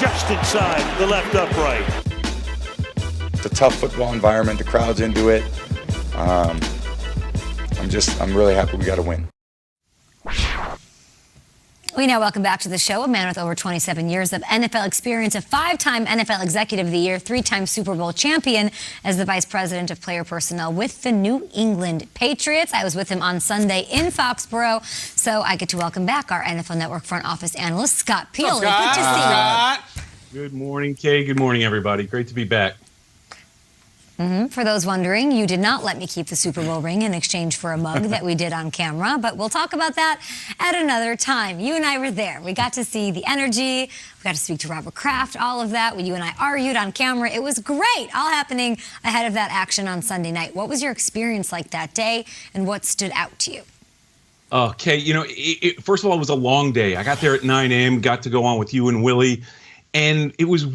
just inside the left upright. It's a tough football environment. The crowd's into it. I'm really happy we got a win. We now welcome back to the show a man with over 27 years of NFL experience, a 5-time NFL Executive of the Year, 3-time Super Bowl champion as the Vice President of Player Personnel with the New England Patriots. I was with him on Sunday in Foxborough, so I get to welcome back our NFL Network front office analyst, Scott Pioli. Good to see you. Good morning, Kay. Good morning, everybody. Great to be back. For those wondering, you did not let me keep the Super Bowl ring in exchange for a mug that we did on camera, but we'll talk about that at another time. You and I were there. We got to see the energy. We got to speak to Robert Kraft, all of that. You and I argued on camera. It was great, all happening ahead of that action on Sunday night. What was your experience like that day, and what stood out to you? Okay, first of all, it was a long day. I got there at 9 a.m., got to go on with you and Willie. And it was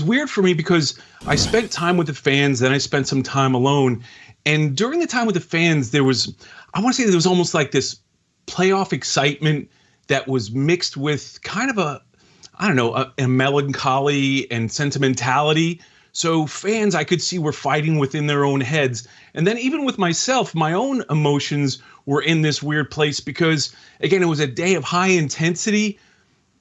weird for me because I spent time with the fans, then I spent some time alone. And during the time with the fans, there was almost like this playoff excitement that was mixed with kind of a melancholy and sentimentality. So fans, I could see, were fighting within their own heads. And then even with myself, my own emotions were in this weird place because, again, it was a day of high intensity.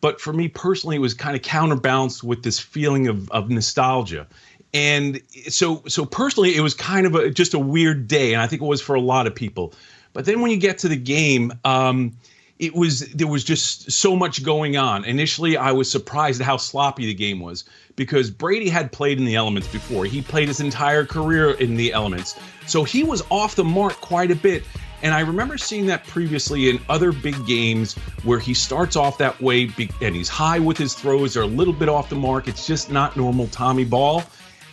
But for me personally, it was kind of counterbalanced with this feeling of nostalgia. And so personally, it was kind of just a weird day. And I think it was for a lot of people. But then when you get to the game, there was just so much going on. Initially, I was surprised at how sloppy the game was because Brady had played in the elements before. He played his entire career in the elements. So he was off the mark quite a bit. And I remember seeing that previously in other big games where he starts off that way and he's high with his throws. They're a little bit off the mark. It's just not normal Tommy ball.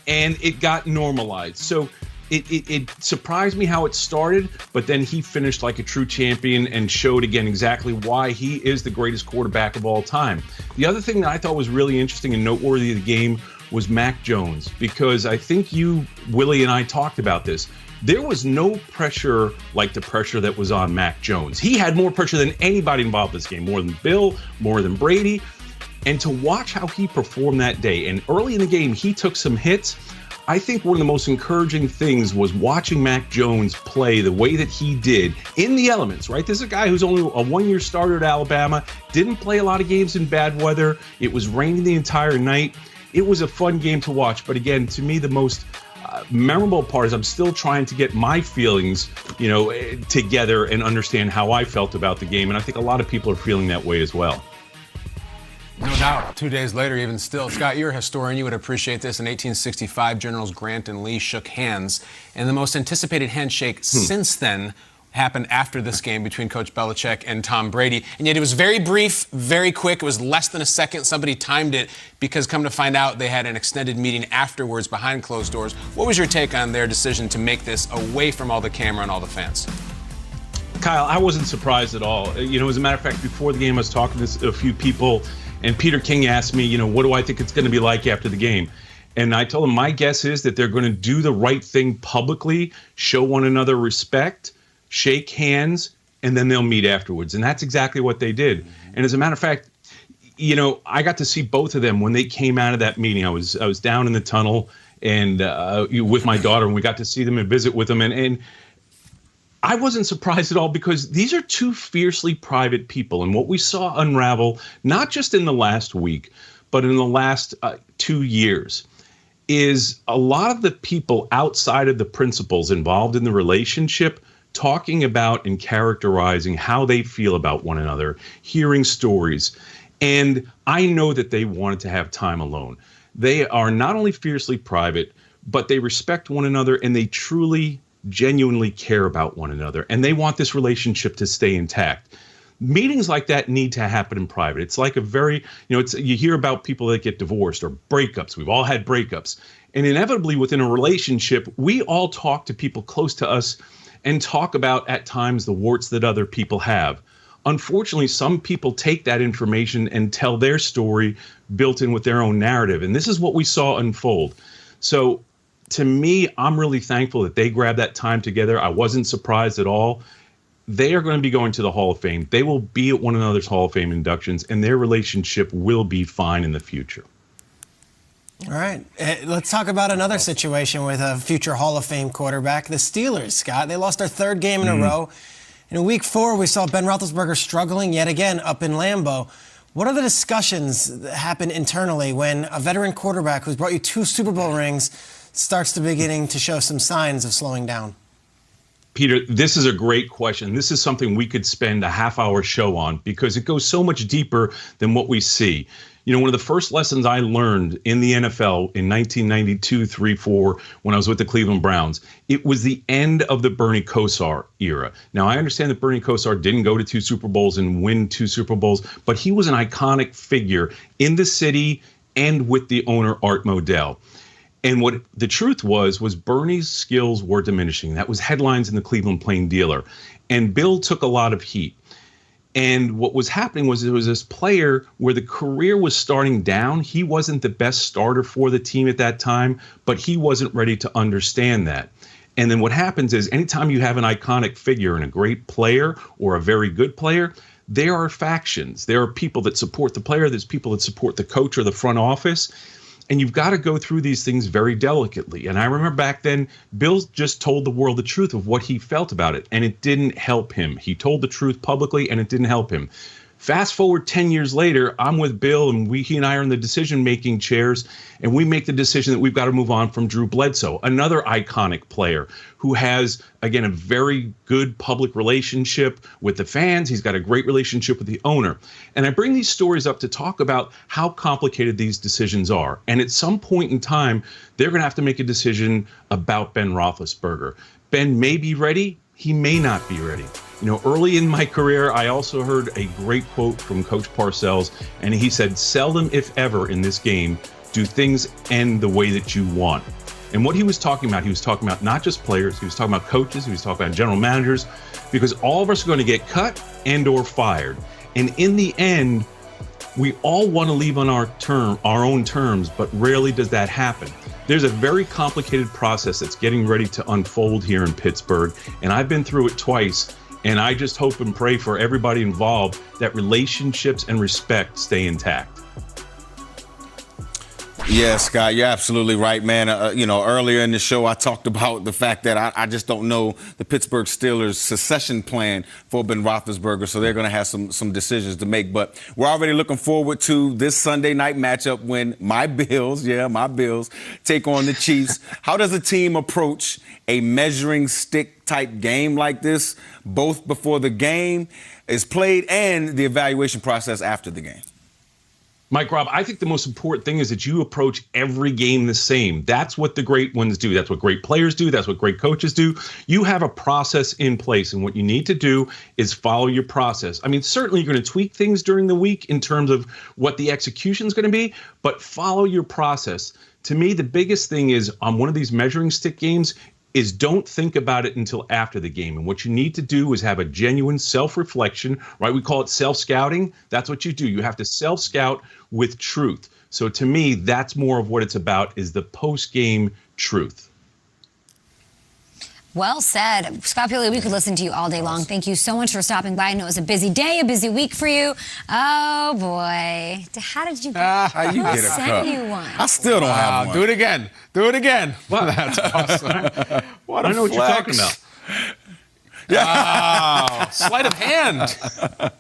And it got normalized. So it surprised me how it started, but then he finished like a true champion and showed again exactly why he is the greatest quarterback of all time. The other thing that I thought was really interesting and noteworthy of the game was Mac Jones, because I think you, Willie, and I talked about this. There was no pressure like the pressure that was on Mac Jones. He had more pressure than anybody involved in this game, more than Bill, more than Brady. And to watch how he performed that day, and early in the game, he took some hits. I think one of the most encouraging things was watching Mac Jones play the way that he did in the elements, right? This is a guy who's only a one-year starter at Alabama, didn't play a lot of games in bad weather. It was raining the entire night. It was a fun game to watch. But again, to me, the most memorable part is I'm still trying to get my feelings, together and understand how I felt about the game. And I think a lot of people are feeling that way as well. No doubt. 2 days later, even still. Scott, you're a historian. You would appreciate this. In 1865, Generals Grant and Lee shook hands. And the most anticipated handshake since then happened after this game between Coach Belichick and Tom Brady. And yet it was very brief, very quick. It was less than a second. Somebody timed it because come to find out they had an extended meeting afterwards behind closed doors. What was your take on their decision to make this away from all the camera and all the fans? Kyle, I wasn't surprised at all. As a matter of fact, before the game, I was talking to a few people, and Peter King asked me, what do I think it's going to be like after the game? And I told him my guess is that they're going to do the right thing publicly, show one another respect, shake hands, and then they'll meet afterwards. And that's exactly what they did. And as a matter of fact, I got to see both of them when they came out of that meeting. I was down in the tunnel and with my daughter, and we got to see them and visit with them. And I wasn't surprised at all because these are two fiercely private people. And what we saw unravel, not just in the last week, but in the last 2 years, is a lot of the people outside of the principals involved in the relationship talking about and characterizing how they feel about one another, hearing stories. And I know that they wanted to have time alone. They are not only fiercely private, but they respect one another and they truly, genuinely care about one another. And they want this relationship to stay intact. Meetings like that need to happen in private. It's like a very, you hear about people that get divorced or breakups. We've all had breakups. And inevitably within a relationship, we all talk to people close to us and talk about, at times, the warts that other people have. Unfortunately, some people take that information and tell their story built in with their own narrative. And this is what we saw unfold. So to me, I'm really thankful that they grabbed that time together. I wasn't surprised at all. They are going to be going to the Hall of Fame. They will be at one another's Hall of Fame inductions, and their relationship will be fine in the future. All right. Let's talk about another situation with a future Hall of Fame quarterback, the Steelers, Scott. They lost their third game in a row. In week 4, we saw Ben Roethlisberger struggling yet again up in Lambeau. What are the discussions that happen internally when a veteran quarterback who's brought you 2 Super Bowl rings starts to beginning to show some signs of slowing down? Peter, this is a great question. This is something we could spend a half-hour show on because it goes so much deeper than what we see. You know, one of the first lessons I learned in the NFL in 1992, 3, 4, when I was with the Cleveland Browns, it was the end of the Bernie Kosar era. Now, I understand that Bernie Kosar didn't go to 2 Super Bowls and win 2 Super Bowls, but he was an iconic figure in the city and with the owner, Art Modell. And what the truth was Bernie's skills were diminishing. That was headlines in the Cleveland Plain Dealer. And Bill took a lot of heat. And what was happening was there was this player where the career was starting down. He wasn't the best starter for the team at that time, but he wasn't ready to understand that. And then what happens is anytime you have an iconic figure and a great player or a very good player, there are factions. There are people that support the player. There's people that support the coach or the front office. And you've got to go through these things very delicately. And I remember back then, Bill just told the world the truth of what he felt about it, and it didn't help him. He told the truth publicly, and it didn't help him. Fast forward 10 years later, I'm with Bill, and he and I are in the decision-making chairs, and we make the decision that we've got to move on from Drew Bledsoe, another iconic player who has, again, a very good public relationship with the fans. He's got a great relationship with the owner. And I bring these stories up to talk about how complicated these decisions are. And at some point in time, they're going to have to make a decision about Ben Roethlisberger. Ben may be ready. He may not be ready. You know, early in my career, I also heard a great quote from Coach Parcells, and he said, seldom, if ever, in this game do things end the way that you want. And what he was talking about not just players, he was talking about coaches, he was talking about general managers, because all of us are going to get cut and or fired. And in the end, we all want to leave on our own terms, but rarely does that happen. There's a very complicated process that's getting ready to unfold here in Pittsburgh, and I've been through it twice. And I just hope and pray for everybody involved that relationships and respect stay intact. Yeah, Scott, you're absolutely right, man. Earlier in the show, I talked about the fact that I just don't know the Pittsburgh Steelers' succession plan for Ben Roethlisberger, so they're going to have some decisions to make. But we're already looking forward to this Sunday night matchup when my Bills, take on the Chiefs. How does a team approach a measuring stick type game like this, both before the game is played and the evaluation process after the game? Mike, Rob, I think the most important thing is that you approach every game the same. That's what the great ones do. That's what great players do. That's what great coaches do. You have a process in place, and what you need to do is follow your process. I mean, certainly you're going to tweak things during the week in terms of what the execution is going to be, but follow your process. To me, the biggest thing is on one of these measuring stick games is don't think about it until after the game. And what you need to do is have a genuine self-reflection, right? We call it self-scouting. That's what you do. You have to self-scout with truth. So to me, that's more of what it's about, is the post-game truth. Well said. Scott Pioli, we could listen to you all day long. Thank you so much for stopping by. I know it was a busy day, a busy week for you. Oh, boy. How did you get How you get a cup? you one? I still don't have one. Do it again. Do it again. Well, that's awesome. What a I know what you're talking about. Wow. Sleight of hand. Wow.